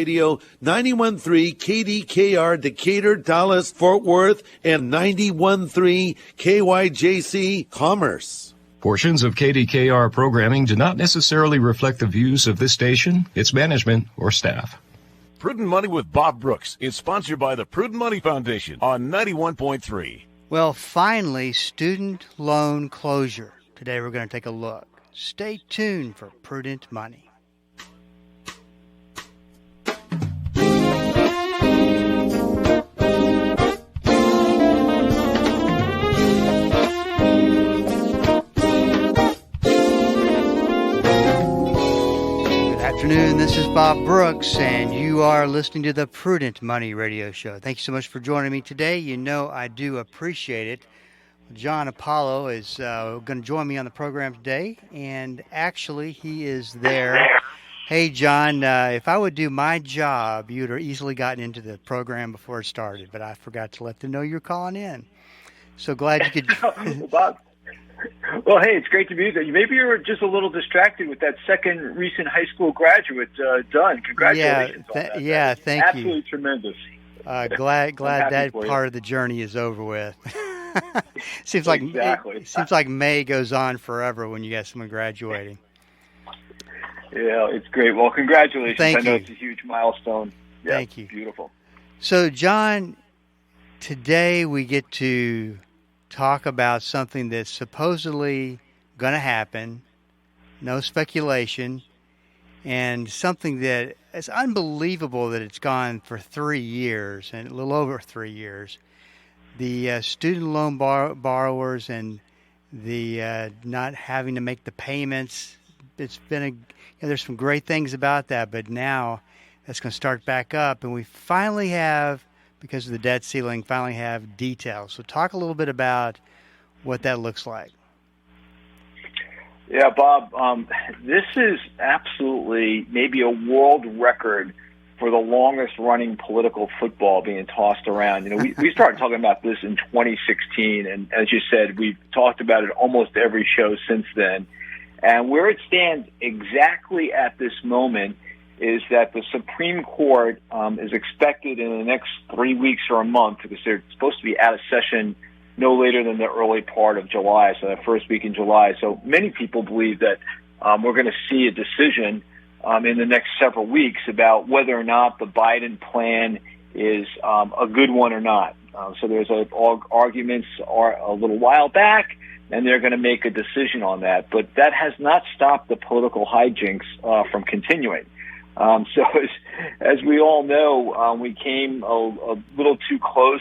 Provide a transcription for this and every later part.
Radio 91.3 KDKR Decatur, Dallas, Fort Worth, and 91.3 KYJC Commerce. Portions of KDKR programming do not necessarily reflect the views of this station, its management, or staff. Prudent Money with Bob Brooks is sponsored by the Prudent Money Foundation on 91.3. Well, finally, student loan closure. Today we're going to take a look. Stay tuned for Prudent Money. Afternoon, this is Bob Brooks, and you are listening to the Prudent Money Radio Show. Thank you so much for joining me today. You know I do appreciate it. John Hupalo is going to join me on the program today, and actually he is there. Hey, John, if I would do my job, you would have easily gotten into the program before it started, but I forgot to let them know you're calling in. So glad you could... Bob. Well, hey, it's great to be there. Maybe you were just a little distracted with that second recent high school graduate done. Congratulations on that. Yeah, thank you. Absolutely tremendous. Glad that part of the journey is over with. Seems like May goes on forever when you got someone graduating. Yeah, it's great. Well, congratulations. Thank you. I know it's a huge milestone. Yeah, Thank you. Beautiful. So, John, today we get to talk about something that's supposedly going to happen, no speculation, and something that is unbelievable that it's gone for 3 years, and a little over 3 years. The student loan borrowers and the not having to make the payments, it's been there's some great things about that, but now that's going to start back up, and we finally have, because of the debt ceiling, finally have details. So talk a little bit about what that looks like. Yeah, Bob, this is absolutely maybe a world record for the longest-running political football being tossed around. You know, we started talking about this in 2016, and as you said, we've talked about it almost every show since then. And where it stands exactly at this moment is that the Supreme Court is expected in the next 3 weeks or a month, because they're supposed to be out of session no later than the early part of July, so that first week in July. So many people believe that we're going to see a decision in the next several weeks about whether or not the Biden plan is a good one or not. So there's arguments a little while back, and they're going to make a decision on that. But that has not stopped the political hijinks from continuing. So as we all know, we came a little too close,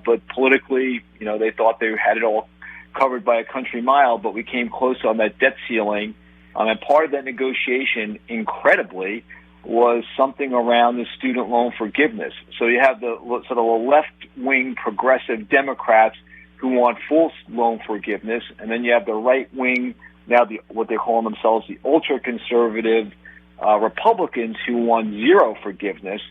but politically, you know, they thought they had it all covered by a country mile, but we came close on that debt ceiling. And part of that negotiation, incredibly, was something around the student loan forgiveness. So you have the sort of a left-wing progressive Democrats who want full loan forgiveness, and then you have the right-wing, now what they're calling themselves the ultra-conservative Republicans who want zero forgiveness.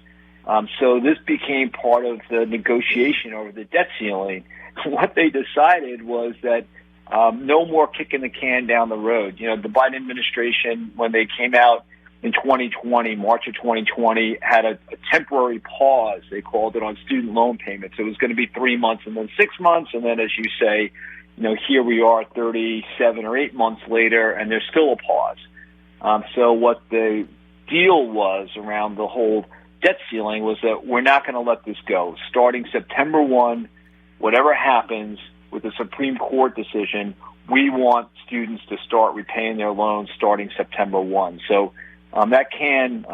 So this became part of the negotiation over the debt ceiling. What they decided was that no more kicking the can down the road. You know, the Biden administration, when they came out in 2020, March of 2020, had a temporary pause, they called it, on student loan payments. It was going to be 3 months and then 6 months, and then, as you say, you know, here we are 37 or 8 months later, and there's still a pause. So what the deal was around the whole debt ceiling was that we're not going to let this go. Starting September 1, whatever happens with the Supreme Court decision, we want students to start repaying their loans starting September 1. So that can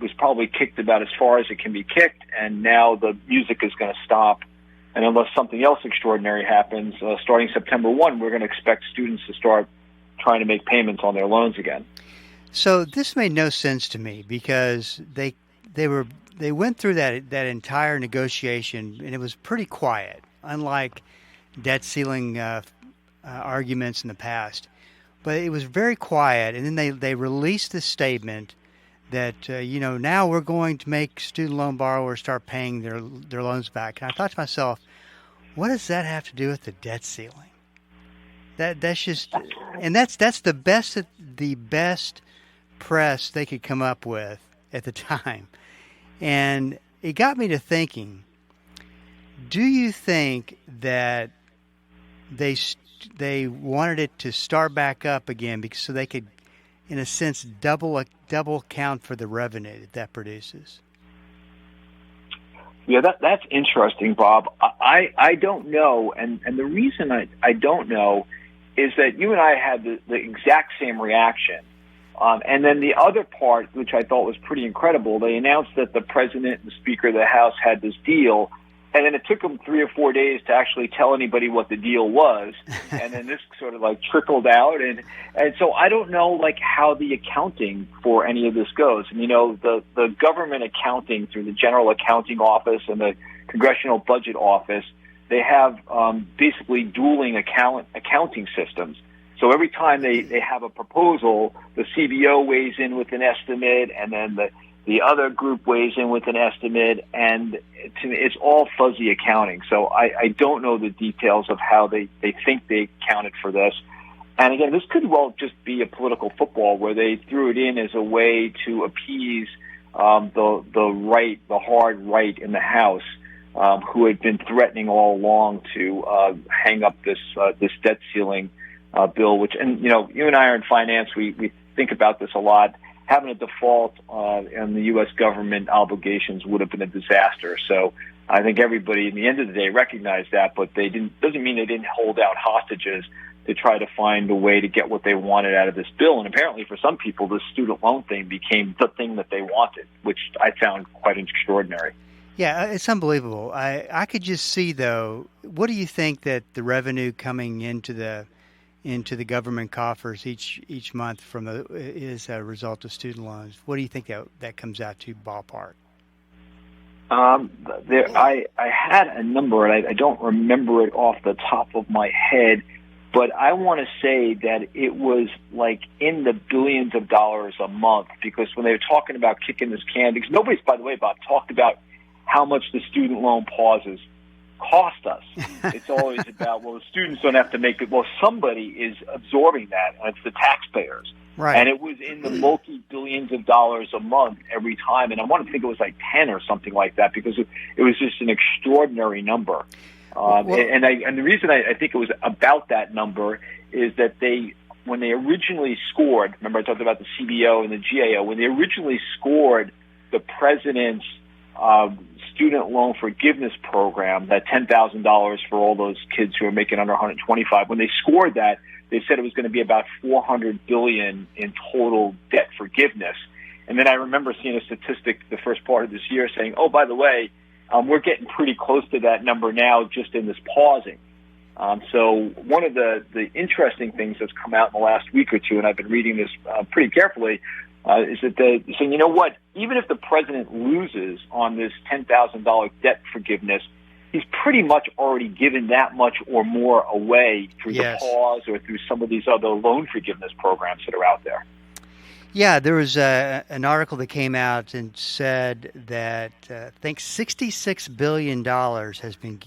was probably kicked about as far as it can be kicked, and now the music is going to stop. And unless something else extraordinary happens, starting September 1, we're going to expect students to start trying to make payments on their loans again. So this made no sense to me, because they went through that entire negotiation, and it was pretty quiet, unlike debt ceiling arguments in the past. But it was very quiet, and then they released this statement that now we're going to make student loan borrowers start paying their loans back. And I thought to myself, what does that have to do with the debt ceiling? That's just, and that's the best press they could come up with at the time. And it got me to thinking, do you think that they wanted it to start back up again because so they could, in a sense, double count for the revenue that produces? Yeah, that's interesting, Bob. I don't know, and the reason I don't know is that you and I had the exact same reaction. And then the other part, which I thought was pretty incredible, they announced that the president and the Speaker of the House had this deal, and then it took them 3 or 4 days to actually tell anybody what the deal was, and then this sort of like trickled out, and so I don't know like how the accounting for any of this goes. And the government accounting through the General Accounting Office and the Congressional Budget Office, they have basically dueling accounting systems. So every time they have a proposal, the CBO weighs in with an estimate, and then the other group weighs in with an estimate, and it's all fuzzy accounting. So I don't know the details of how they think they accounted for this. And again, this could well just be a political football where they threw it in as a way to appease the hard right in the House, who had been threatening all along to hang up this debt ceiling bill, which, and you and I are in finance, we think about this a lot. Having a default on the U.S. government obligations would have been a disaster. So I think everybody, in the end of the day, recognized that, but doesn't mean they didn't hold out hostages to try to find a way to get what they wanted out of this bill. And apparently for some people, the student loan thing became the thing that they wanted, which I found quite extraordinary. Yeah, it's unbelievable. I could just see, though, what do you think that the revenue coming into the government coffers each month is a result of student loans? What do you think that comes out to, ballpark? I had a number, and I don't remember it off the top of my head, but I want to say that it was like in the billions of dollars a month, because when they were talking about kicking this can, because nobody's, by the way, Bob, talked about how much the student loan pauses cost us. It's always about, well, the students don't have to make it. Well, somebody is absorbing that, and it's the taxpayers. Right. And it was in the multi-billions of dollars a month every time. And I want to think it was like 10 or something like that, because it was just an extraordinary number. And the reason I think it was about that number is that when they originally scored, remember I talked about the CBO and the GAO, when they originally scored the president's student loan forgiveness program, that $10,000 for all those kids who are making under 125. When they scored that, they said it was going to be about $400 billion in total debt forgiveness. And then I remember seeing a statistic the first part of this year saying, oh, by the way, we're getting pretty close to that number now just in this pausing. So one of the interesting things that's come out in the last week or two, and I've been reading this pretty carefully, is that they're saying, you know what, even if the president loses on this $10,000 debt forgiveness, he's pretty much already given that much or more away through the pause or through some of these other loan forgiveness programs that are out there. Yeah, there was an article that came out and said that I think $66 billion has been,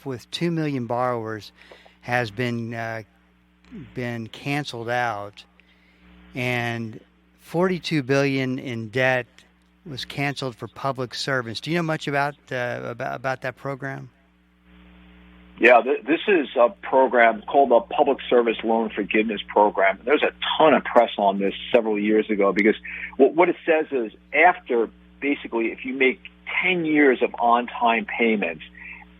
with 2 million borrowers, has been canceled out, and $42 billion in debt was canceled for public servants. Do you know much about that program? Yeah, this is a program called the Public Service Loan Forgiveness Program. There's a ton of press on this several years ago, because what it says is, after basically if you make 10 years of on-time payments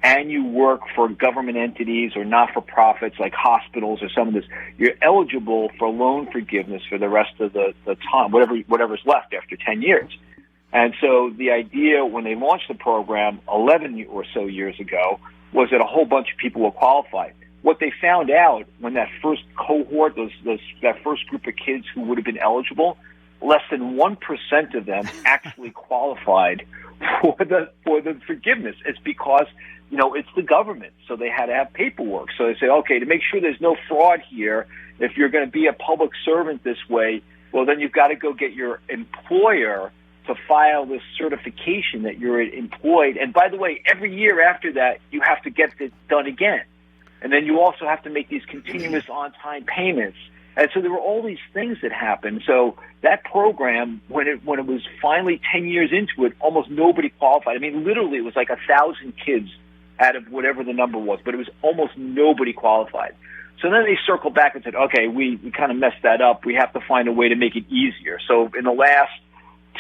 and you work for government entities or not-for-profits like hospitals or some of this, you're eligible for loan forgiveness for the rest of the time, whatever's left after 10 years. And so the idea when they launched the program 11 or so years ago was that a whole bunch of people will qualify. What they found out when that first cohort, that first group of kids who would have been eligible, less than 1% of them actually qualified for the forgiveness. It's because, it's the government, so they had to have paperwork. So they say, okay, to make sure there's no fraud here, if you're going to be a public servant this way, well, then you've got to go get your employer to file this certification that you're employed. And by the way, every year after that, you have to get it done again. And then you also have to make these continuous on-time payments. And so there were all these things that happened. So that program, when it was finally 10 years into it, almost nobody qualified. I mean, literally, it was like 1,000 kids out of whatever the number was, but it was almost nobody qualified. So then they circled back and said, okay, we kind of messed that up. We have to find a way to make it easier. So in the last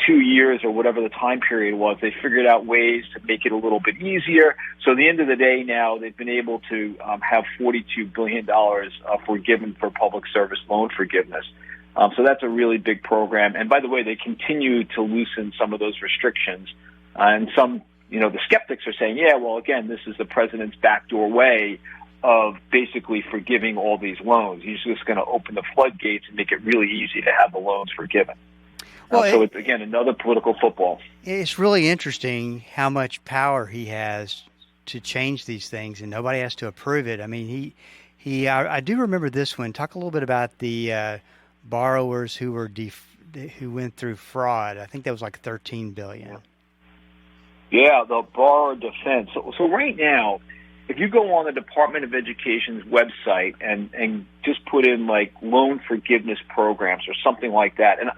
2 years or whatever the time period was, they figured out ways to make it a little bit easier. So at the end of the day now, they've been able to have $42 billion forgiven for public service loan forgiveness. So that's a really big program. And by the way, they continue to loosen some of those restrictions. And some, the skeptics are saying, yeah, well, again, this is the president's backdoor way of basically forgiving all these loans. He's just going to open the floodgates and make it really easy to have the loans forgiven. Well, so it's, again, another political football. It's really interesting how much power he has to change these things, and nobody has to approve it. I mean, I do remember this one. Talk a little bit about the borrowers who went through fraud. I think that was like $13 billion. Yeah, the borrower defense. So right now, if you go on the Department of Education's website and just put in like loan forgiveness programs or something like that, and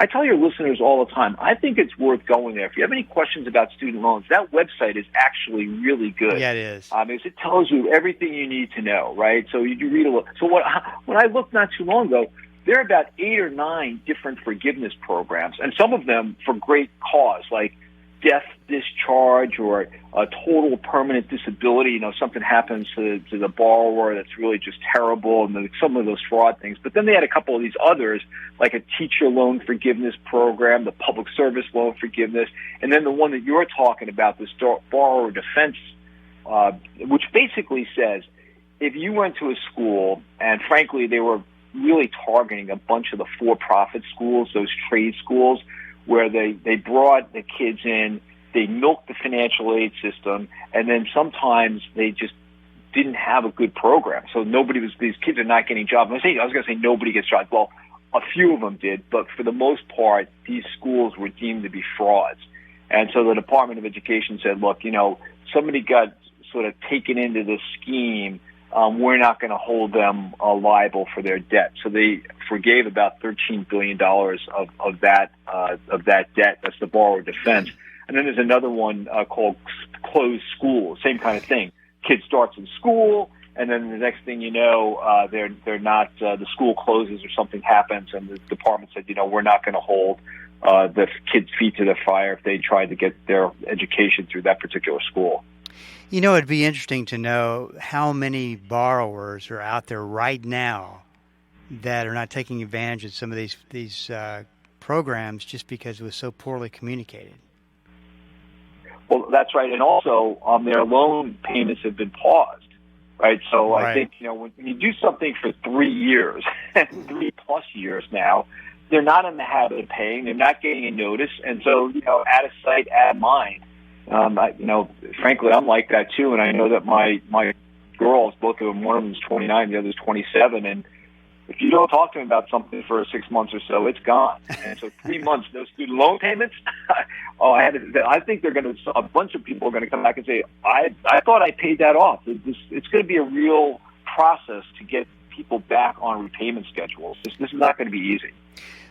I tell your listeners all the time, I think it's worth going there. If you have any questions about student loans, that website is actually really good. Yeah, it is. Because it tells you everything you need to know, right? So you read a little. So when I looked not too long ago, there are about 8 or 9 different forgiveness programs, and some of them for great cause, like death discharge or a total permanent disability. Something happens to the borrower that's really just terrible, and some of those fraud things. But then they had a couple of these others, like a teacher loan forgiveness program, the public service loan forgiveness, and then the one that you're talking about, this borrower defense, which basically says if you went to a school, and frankly they were really targeting a bunch of the for-profit schools, those trade schools, where they brought the kids in, they milked the financial aid system, and then sometimes they just didn't have a good program. So these kids are not getting jobs. I was going to say nobody gets jobs. Well, a few of them did, but for the most part, these schools were deemed to be frauds. And so the Department of Education said, look, somebody got sort of taken into this scheme. We're not going to hold them liable for their debt. So they forgave about $13 billion of that debt. That's the borrower defense. And then there's another one called closed school. Same kind of thing. Kid starts in school, and then the next thing you know, they're not. The school closes or something happens, and the department said, we're not going to hold the kids' feet to the fire if they tried to get their education through that particular school. It'd be interesting to know how many borrowers are out there right now that are not taking advantage of some of these programs just because it was so poorly communicated. Well, that's right. And also, their loan payments have been paused, right? So right. I think, when you do something for 3 years, 3+ years now, they're not in the habit of paying. They're not getting a notice. And so, out of sight, out of mind. Frankly, I'm like that too, and I know that my girls, both of them, one of them's 29, the other's 27, and if you don't talk to them about something for 6 months or so, it's gone. And so 3 months, no student loan payments. I think a bunch of people are going to come back and say, I thought I paid that off. It's going to be a real process to get people back on repayment schedules. This is not going to be easy.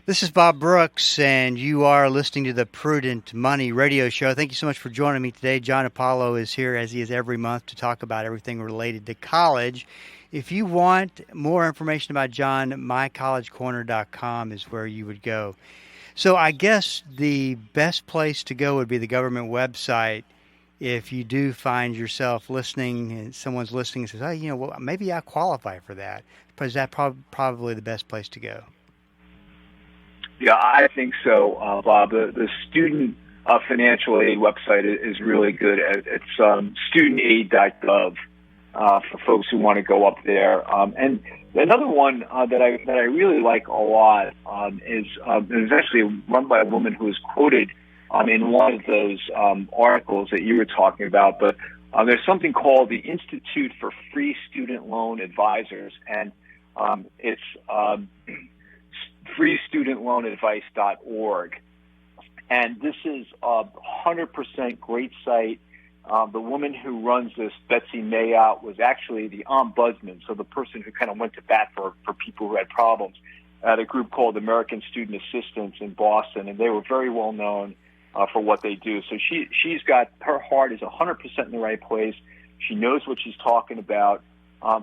This is Bob Brooks, and you are listening to the Prudent Money Radio Show. Thank you so much for joining me today. John Hupalo is here, as he is every month, to talk about everything related to college. If you want more information about John, mycollegecorner.com is where you would go. So I guess the best place to go would be the government website if you do find yourself listening and someone's listening and says, maybe I qualify for that. Is that probably the best place to go? Yeah, I think so, Bob. The student financial aid website is really good. It's studentaid.gov for folks who want to go up there. And another one that I really like a lot is actually run by a woman who was quoted in one of those articles that you were talking about. But there's something called the Institute for Free Student Loan Advisors, and it's freestudentloanadvice.org. And this is a 100% great site. The woman who runs this, Betsy Mayotte, was actually the ombudsman, so the person who kind of went to bat for people who had problems at a group called American Student Assistance in Boston, and they were very well known for what they do. So she's got, her heart is 100% in the right place. She knows what she's talking about.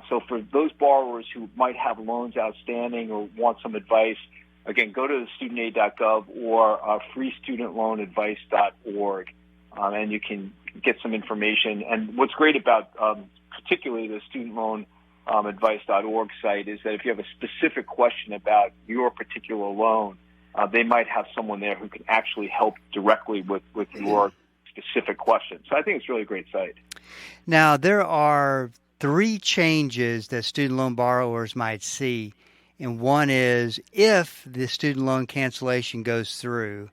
So for those borrowers who might have loans outstanding or want some advice, again, go to studentaid.gov or freestudentloanadvice.org, and you can get some information. And what's great about particularly the studentloanadvice.org site is that if you have a specific question about your particular loan, they might have someone there who can actually help directly with your specific question. So I think it's really a great site. Now, there are 3 changes that student loan borrowers might see. And one is if the student loan cancellation goes through,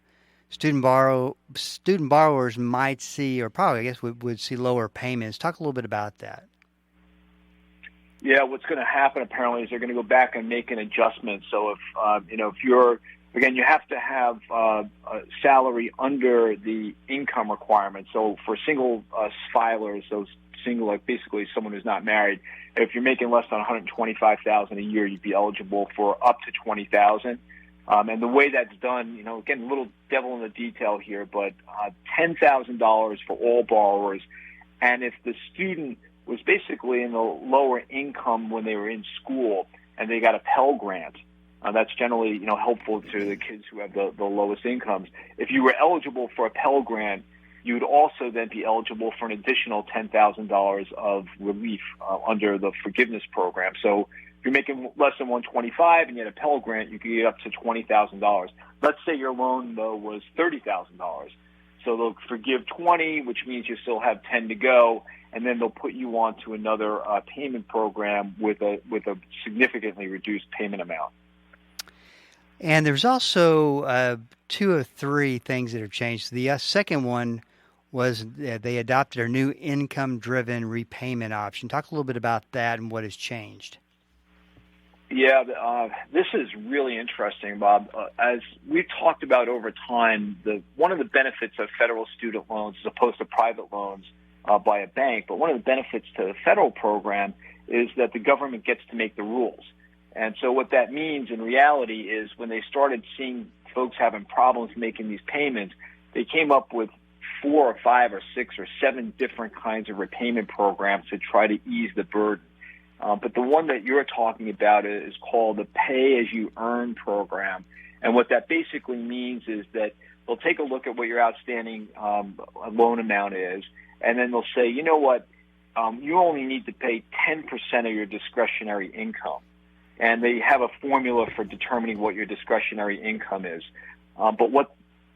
student borrowers might see, or probably, I guess, would see lower payments. Talk a little bit about that. Yeah, what's going to happen apparently is they're going to go back and make an adjustment. So if you're, again, you have to have a salary under the income requirement. So for single filers, those single, like basically someone who's not married, if you're making less than $125,000 a year, you'd be eligible for up to $20,000. And the way that's done, again, a little devil in the detail here, but $10,000 for all borrowers. And if the student was basically in the lower income when they were in school and they got a Pell Grant, that's generally, helpful to the kids who have the lowest incomes. If you were eligible for a Pell Grant, you would also then be eligible for an additional $10,000 of relief under the forgiveness program. So if you're making less than $125,000 and you had a Pell Grant, you could get up to $20,000. Let's say your loan, though, was $30,000. So they'll forgive $20,000, which means you still have $10,000 to go, and then they'll put you on to another payment program with a significantly reduced payment amount. And there's also 2 or 3 things that have changed. The second one was they adopted a new income-driven repayment option. Talk a little bit about that and what has changed. Yeah, this is really interesting, Bob. As we've talked about over time, one of the benefits of federal student loans as opposed to private loans by a bank, but one of the benefits to the federal program is that the government gets to make the rules. And so what that means in reality is when they started seeing folks having problems making these payments, they came up with 4 or 5 or 6 or 7 different kinds of repayment programs to try to ease the burden. But the one that you're talking about is called the pay-as-you-earn program. And what that basically means is that they'll take a look at what your outstanding loan amount is, and then they'll say, you know what, you only need to pay 10% of your discretionary income. And they have a formula for determining what your discretionary income is. But what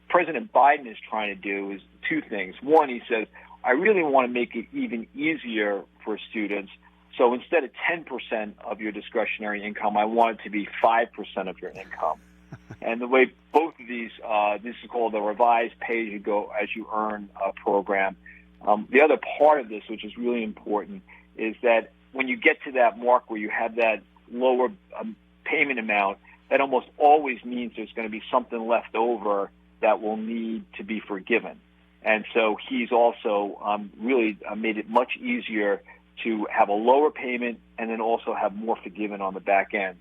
President Biden is trying to do is 2 things. One, he says, I really want to make it even easier for students. So instead of 10% of your discretionary income, I want it to be 5% of your income. And the way both of these, this is called the revised pay-as-you-earn program. The other part of this, which is really important, is that when you get to that mark where you have that lower payment amount, that almost always means there's going to be something left over that will need to be forgiven. And so he's also really made it much easier to have a lower payment and then also have more forgiven on the back end.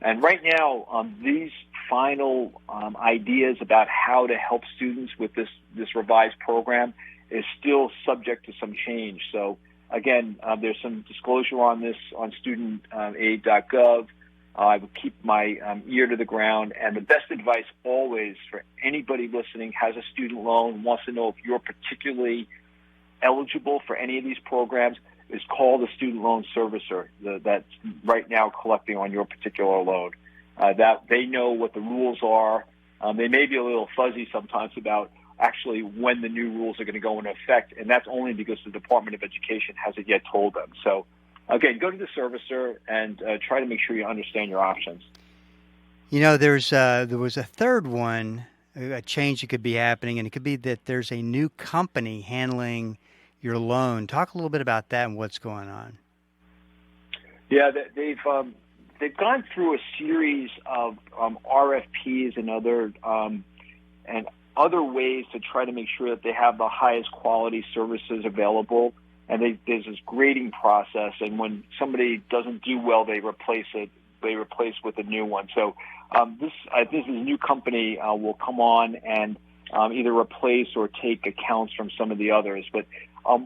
And right now, these final ideas about how to help students with this revised program is still subject to some change. So again, there's some disclosure on this on studentaid.gov. I would keep my ear to the ground. And the best advice always for anybody listening has a student loan, wants to know if you're particularly eligible for any of these programs, is call the student loan servicer that's right now collecting on your particular loan. That they know what the rules are. They may be a little fuzzy sometimes about actually when the new rules are going to go into effect, and that's only because the Department of Education hasn't yet told them. So, again, go to the servicer and try to make sure you understand your options. There was a third one, a change that could be happening, and it could be that there's a new company handling your loan. Talk a little bit about that and what's going on. Yeah, they've gone through a series of RFPs and other and other ways to try to make sure that they have the highest quality services available. And there's this grading process, and when somebody doesn't do well, they replace it. They replace with a new one. So this new company will come on and either replace or take accounts from some of the others. But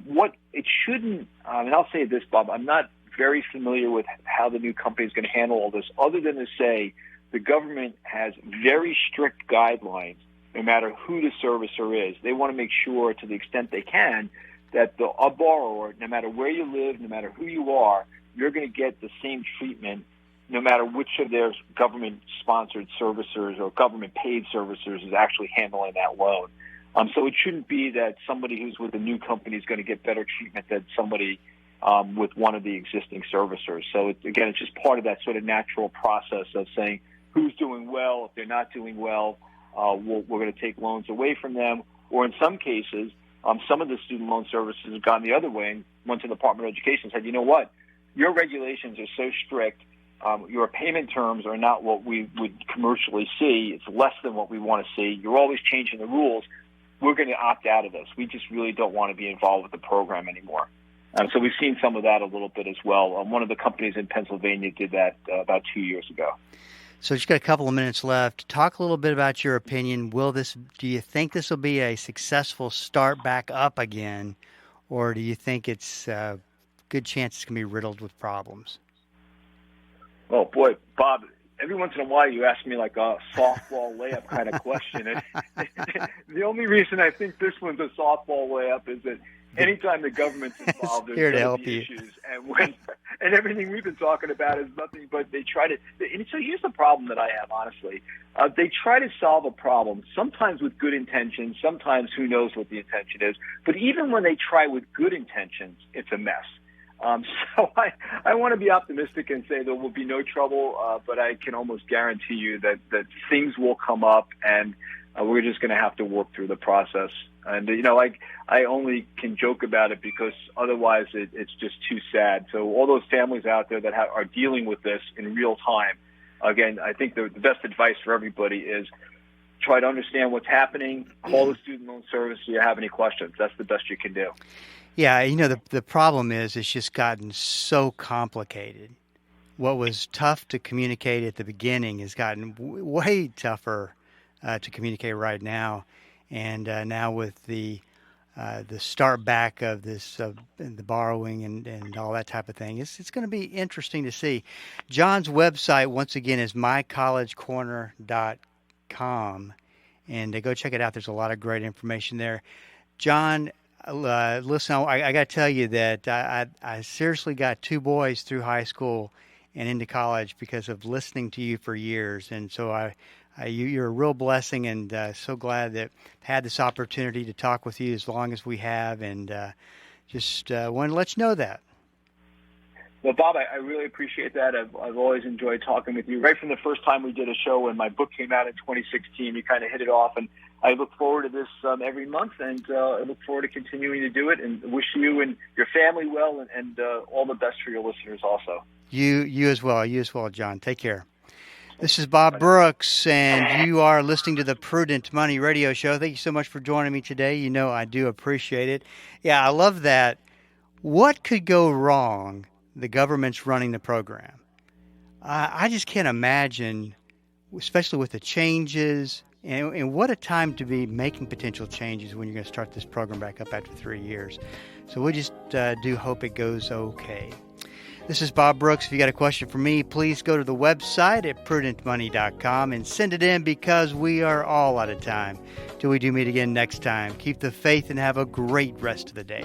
what it shouldn't, and I'll say this, Bob, I'm not very familiar with how the new company is going to handle all this, other than to say the government has very strict guidelines, no matter who the servicer is. They want to make sure, to the extent they can, that a borrower, no matter where you live, no matter who you are, you're going to get the same treatment no matter which of their government-sponsored servicers or government-paid servicers is actually handling that loan. So it shouldn't be that somebody who's with a new company is going to get better treatment than somebody with one of the existing servicers. So, it's just part of that sort of natural process of saying who's doing well. If they're not doing well, we're going to take loans away from them. Or in some cases, some of the student loan services have gone the other way and went to the Department of Education and said, you know what, your regulations are so strict, your payment terms are not what we would commercially see. It's less than what we want to see. You're always changing the rules. We're going to opt out of this. We just really don't want to be involved with the program anymore. So we've seen some of that a little bit as well. One of the companies in Pennsylvania did that about 2 years ago. So just got a couple of minutes left. Talk a little bit about your opinion. Do you think this will be a successful start back up again, or do you think it's a good chance it's going to be riddled with problems? Oh, boy, Bob, every once in a while you ask me like a softball layup kind of question. And the only reason I think this one's a softball layup is that anytime the government's involved, there's going to be issues. And everything we've been talking about is nothing but they try to – and so here's the problem that I have, honestly. They try to solve a problem, sometimes with good intentions, sometimes who knows what the intention is. But even when they try with good intentions, it's a mess. So I want to be optimistic and say there will be no trouble, but I can almost guarantee you that things will come up, and we're just going to have to work through the process. And, I only can joke about it because otherwise it's just too sad. So all those families out there that are dealing with this in real time, again, I think the best advice for everybody is try to understand what's happening, call the student loan service if you have any questions. That's the best you can do. Yeah, the problem is it's just gotten so complicated. What was tough to communicate at the beginning has gotten way tougher to communicate right now. And now with the start back of this, the borrowing and all that type of thing, it's going to be interesting to see. John's website, once again, is mycollegecorner.com. And go check it out. There's a lot of great information there. John, listen, I got to tell you that I seriously got 2 boys through high school and into college because of listening to you for years. And so you're a real blessing, and so glad that I've had this opportunity to talk with you as long as we have, and just wanted to let you know that. Well, Bob, I really appreciate that. I've always enjoyed talking with you. Right from the first time we did a show when my book came out in 2016, we kind of hit it off, and I look forward to this every month, and I look forward to continuing to do it, and wish you and your family well, and all the best for your listeners also. You as well, John. Take care. This is Bob Brooks, and you are listening to the Prudent Money Radio Show. Thank you so much for joining me today. You know I do appreciate it. Yeah, I love that. What could go wrong? The government's running the program. I just can't imagine, especially with the changes, and what a time to be making potential changes when you're going to start this program back up after 3 years. So we just do hope it goes okay. This is Bob Brooks. If you got a question for me, please go to the website at prudentmoney.com and send it in, because we are all out of time. Till we do meet again next time, keep the faith and have a great rest of the day.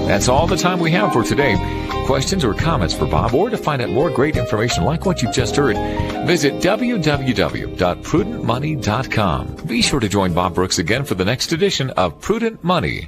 That's all the time we have for today. Questions or comments for Bob, or to find out more great information like what you've just heard, visit www.prudentmoney.com. Be sure to join Bob Brooks again for the next edition of Prudent Money.